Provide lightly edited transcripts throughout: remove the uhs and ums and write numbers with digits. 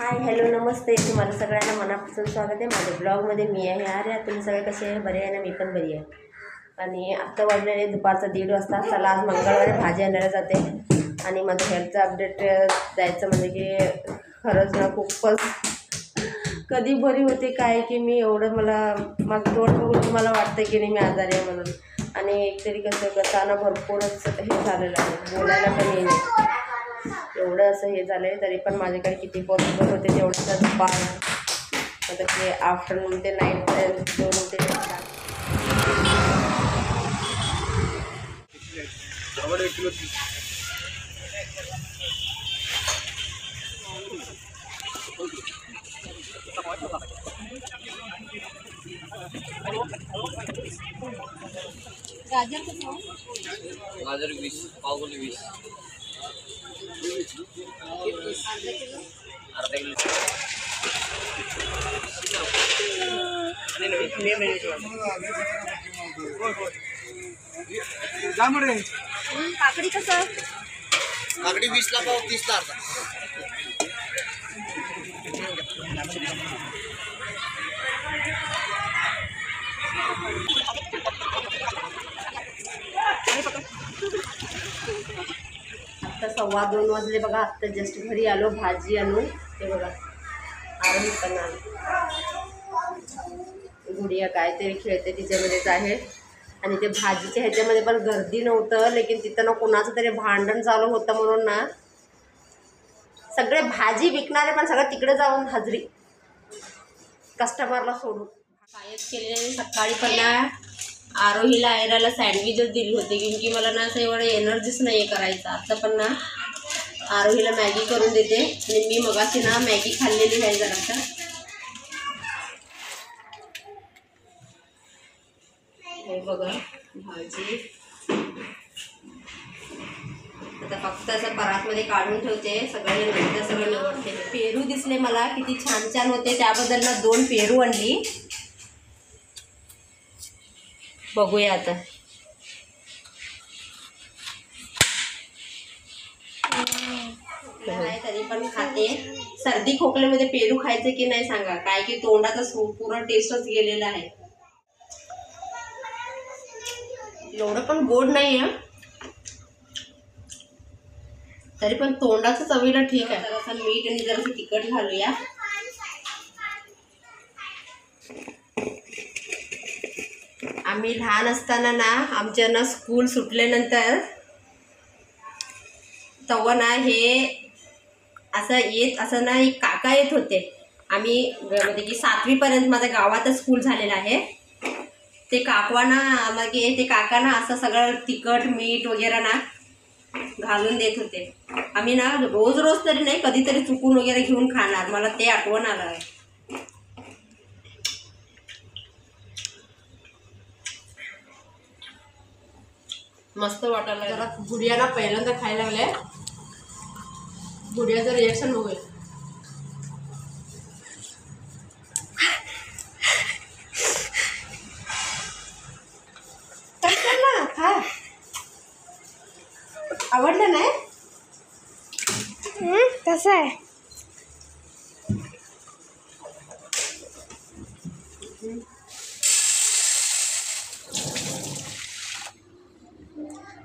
Hi hello नमस्ते, तुम्हाला सगळ्यांना मनापासून स्वागत आहे माझ्या ब्लॉगमध्ये. मी आहे आर्या. तुम्ही सगळे कसे आहे? बरे आहे ना? मी पण बरी आहे. आणि आत्ता वाजलेले दुपारचा 1:30 वाजता. चला आज मंगळवारी भाजी आणायला जाते आणि माझं हेल्थचं अपडेट द्यायचं म्हणजे की खरंच ना खूपच कधी बरी होते काय की मी एवढं माझं तोंड बघून तुम्हाला वाटतं की नाही मी आजारी आहे म्हणून. आणि एकतरी कसं गताना भरपूरच हे झालेलं आहे, बोलायला पण येईल एवढं असं हे झालं आहे. तरी पण माझ्याकडे किती पॉसिबल होते तेवढं दुपार आता ते आफ्टरनून ते नाईटपर्यंत दोन ते गाजर 20, पावभाजी 20, अर्धा किलो काकडी कसं? काकडी 20 ला पाव, 30 ला अर्धा. आत्ता 1:15 वाजले बघा. आत्ता जस्ट घरी आलो भाजी आणून. ते बघा आरोही पण गुडिया काहीतरी खेळते तिच्यामध्येच आहे. आणि ते भाजीच्या ह्याच्यामध्ये पण गर्दी नव्हतं, लेकिन तिथं ना कोणाचं तरी भांडण चालू होतं म्हणून ना सगळे भाजी विकणारे पण सगळं तिकडे जाऊन हजरी कस्टमरला सोडून कायच केलेले. सकाळी पण ना आरोहीला आयराला सँडविचच दिली होती, की मला ना असं एवढं एनर्जीच नाही आहे करायचं. आता पण ना आरोहीला मॅगी करून देते. आणि मी मगाशी ना मॅगी खाल्लेली आहे जरासं. हे बघा भाजी आता फक्त असं परातमध्ये काढून ठेवते. सगळे नंतर सगळं निवडते. पेरू दिसले मला किती छान छान होते, त्याबद्दल ना 2 पेरू आणली. बघूया आता. तरी पण खाते. सर्दी खोकल्यामध्ये पेरू खायचे की नाही सांगा, काय की तोंडाचा पूर्ण टेस्टच गेलेला आहे. एवढं पण गोड नाही आहे, तरी पण तोंडाचं चवीला ठीक आहे. जरासं मीठ आणि जरासं तिखट घालूया. आम्ही लहान असताना ना आमच्या ना स्कूल सुटल्यानंतर तेव्हा ना हे असं ना एक काका येत होते. आम्ही म्हणजे की 7वीपर्यंत माझ्या गावातच स्कूल झालेलं आहे. ते काका ना असं सगळं तिखट मीठ वगैरे ना घालून देत होते. आम्ही ना रोज रोज तरी नाही, कधीतरी चुकून वगैरे घेऊन खाणार. मला ते आठवण आलं आहे. मस्त वाटायला जरा. गुडियाला पहिल्यांदा खायला लागले. गुडियाचं रिॲक्शन बघूया. खा. आवडलं नाही? कसं आहे?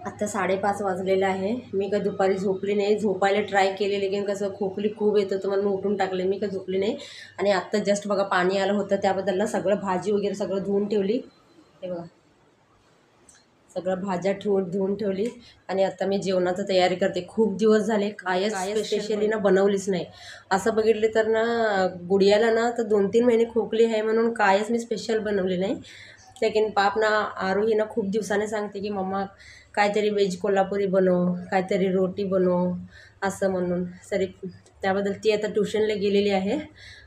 आत्ता 5:30 वाजलेलं आहे. मी का दुपारी झोपली नाही. झोपायला ट्राय केले, लेकिन कसं खोकली खूप येत होतं म्हणून उठून टाकले. मी का झोपली नाही. आणि आत्ता जस्ट बघा पाणी आलं होतं, त्याबद्दल ना सगळं भाजी वगैरे सगळं धुवून ठेवली. हे बघा सगळं भाज्या धुवून ठेवली. आणि आता मी जेवणाची तयारी करते. खूप दिवस झाले काय स्पेशली ना बनवलीच नाही. असं बघितले तर ना गुडियाला ना तर 2-3 महिने खोकली आहे म्हणून कायच मी स्पेशल बनवली नाही. लेकिन पाप ना आरोही ना खूप दिवसाने सांगते की मम्मा काहीतरी वेज कोल्हापुरी बनव, काहीतरी रोटी बनव असं म्हणून. तरी त्याबद्दल ती आता ट्युशनला गेलेली आहे.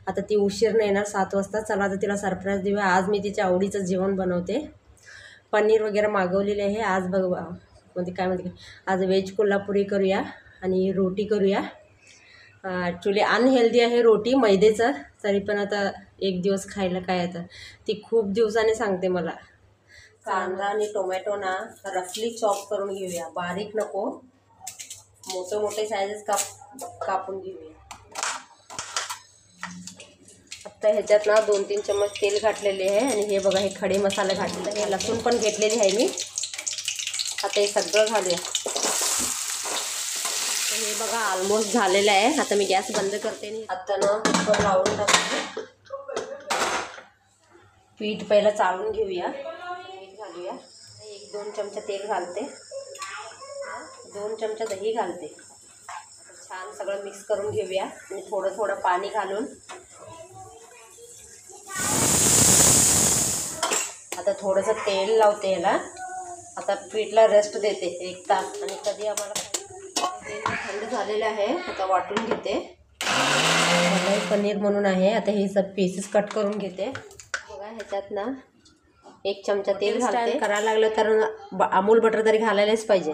आता ती उशीर नाही येणार 7 वाजता. चला आता तिला सरप्राईज देऊया. आज मी तिच्या आवडीचं जेवण बनवते. पनीर वगैरे मागवलेले आहे. आज म्हणते आज वेज कोल्हापुरी करूया आणि रोटी करूया. ॲक्च्युली अनहेल्दी आहे रोटी मैद्याचं, तरी पण आता एक दिवस खायला काय आता. ती खूप दिवसाने सांगते मला. कांदा आणि टोमॅटो ना रफली चॉप करून घेऊया. बारीक नको, मोठे मोठे सायझेस कापून घेऊया. आता ह्याच्यात ना 2-3 चम्मच तेल घातलेले आहे आणि हे बघा हे खडे मसाले घातलेले आहे. लसूण पण घेतलेली आहे मी. आता हे सगळं घालूया. हे बघा ऑलमोस्ट झालेलं आहे. आता मी गॅस बंद करते आणि आता ना कुकर लावून टाकते. पीठ पहिलं चाळून घेऊया. मीठ घालूया. 1-2 चमचा तेल घालते. 2 चमचा दही घालते. छान सगळं मिक्स करून घेऊया आणि थोडं थोडं पाणी घालून आता थोडंसं तेल लावते याला. आता पीठला रेस्ट देते 1 तास आणि कधी आम्हाला थंड झालेलं आहे. आता वाटून घेते. मलाई पनीर म्हणून आहे. आता हे सब पीसेस कट करून घेते. बघा ह्याच्यात ना 1 चमचा तेल घालते. करायला लागलं तर अमूल बटर तरी घालायलाच पाहिजे.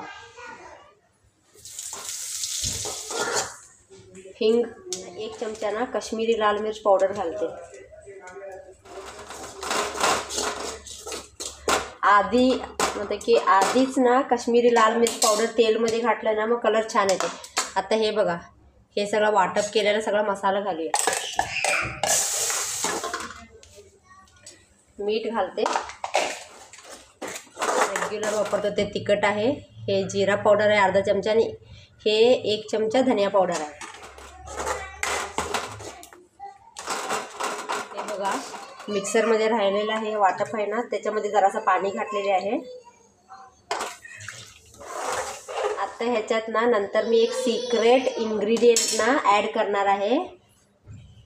हिंग 1 चमचा ना काश्मीरी लाल मिर्च पावडर घालते. आधीच ना काश्मीरी लाल मिर्च पावडर तेलमध्ये घातलं ना मग कलर छान येते. आता हे बघा हे सगळं वाटप केलेला सगळा मसाला घालूया. मीठ घालते. रेग्युलर वापरतो ते तिखट आहे. हे जिरा पावडर आहे अर्धा चमचा आणि हे 1 चमचा धनिया पावडर आहे. हे बघा मिक्सरमध्ये राहिलेलं आहे वाटप आहे ना त्याच्यामध्ये जरासं पाणी घातलेले आहे. आता ह्याच्यात ना नंतर मी एक सिक्रेट इन्ग्रेडियंट ना ॲड करणार आहे.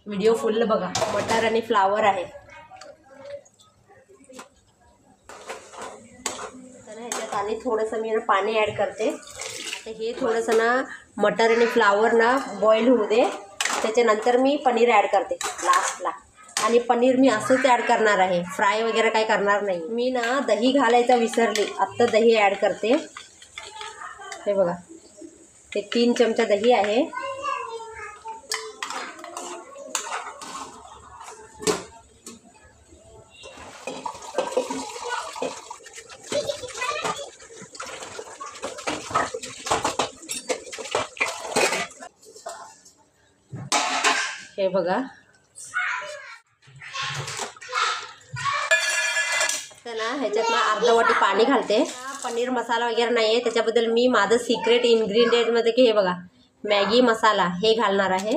व्हिडिओ फुल बघा. मटर आणि फ्लावर आहे. तर ह्याच्यात आणि थोडंसं मी ना पाणी ॲड करते. आता हे थोडंसं ना मटर आणि फ्लावर ना बॉईल होऊ दे. त्याच्यानंतर मी पनीर ॲड करते लास्टला. आणि पनीर मी असंच ॲड करणार आहे. फ्राय वगैरे काय करणार नाही. मी ना दही घालायचं विसरली. आत्ता दही ॲड करते. हे बघा हे 3 चमचा दही आहे. हे बघा आता ना ह्याच्यात ना अर्धा वाटी पाणी घालते. पनीर मसाला वगैरे नाही आहे त्याच्याबद्दल मी माझं सिक्रेट इन्ग्रेडियंटमध्ये की हे बघा मॅगी मसाला हे घालणार आहे.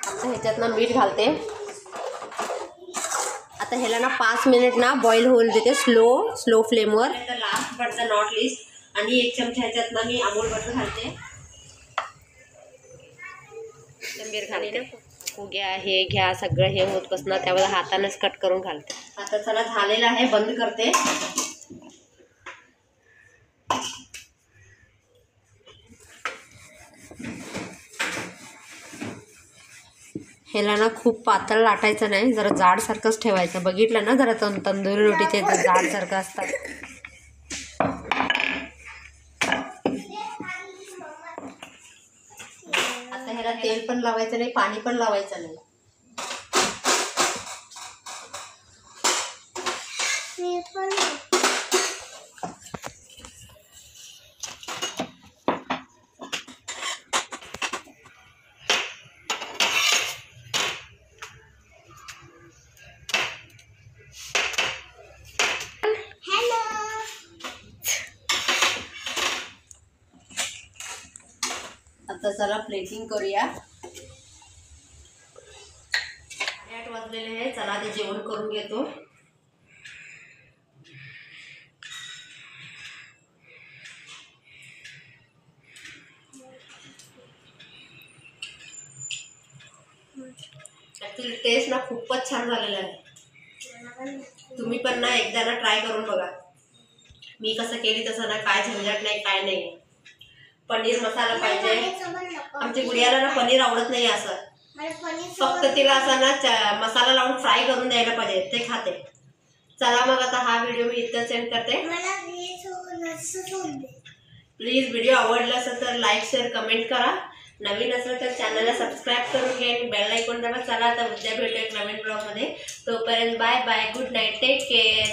आता ह्याच्यात ना मीठ घालते. आता ह्याला ना 5 मिनिट ना बॉईल होऊ देते स्लो फ्लेमवर. Last but the not least आणि 1 चमचा ह्याच्यात ना मी अमूल बटर घालते. कोथिंबीर घालते. घ्या हे घ्या सगळं हे होत बसणार त्यावेळेला हातानेच कट करून घालते. आता चला झालेलं आहे बंद करते. ह्याला ना खूप पातळ लाटायचं नाही. जरा जाडसारखंच ठेवायचं. बघितलं ना जरा तंदुरी रोटीचे जाडसारखं असतात. आता ह्याला तेल पण लावायचं नाही पाणी पण लावायचं नाही. आता चला प्लेटिंग करूया. 8 वाजलेले आहे. चला ते जेवण करून घेतो. ॲक्च्युली टेस्ट ना खूपच छान झालेला आहे. तुम्ही पण ना एकदा ना ट्राय करून बघा. मी कसं केली तसं ना काय झंझट नाही काय नाही. पनीर मसाला पाहिजे. आमच्या गुडियाला ना पनीर आवडत नाही असं. फक्त तिला असं ना मसाला लावून फ्राय करून द्यायला पाहिजे ते खाते. चला मग आता हा व्हिडिओ मी इथं सेंड करते. प्लीज व्हिडिओ आवडला असेल तर लाईक शेअर कमेंट करा. नवीन असलं तर चॅनलला सबस्क्राईब करून घ्या आणि बेल आयकॉन दाबा. चला आता उद्या भेटूया एक नवीन ब्लॉगमध्ये. तोपर्यंत bye bye. Good night. Take care.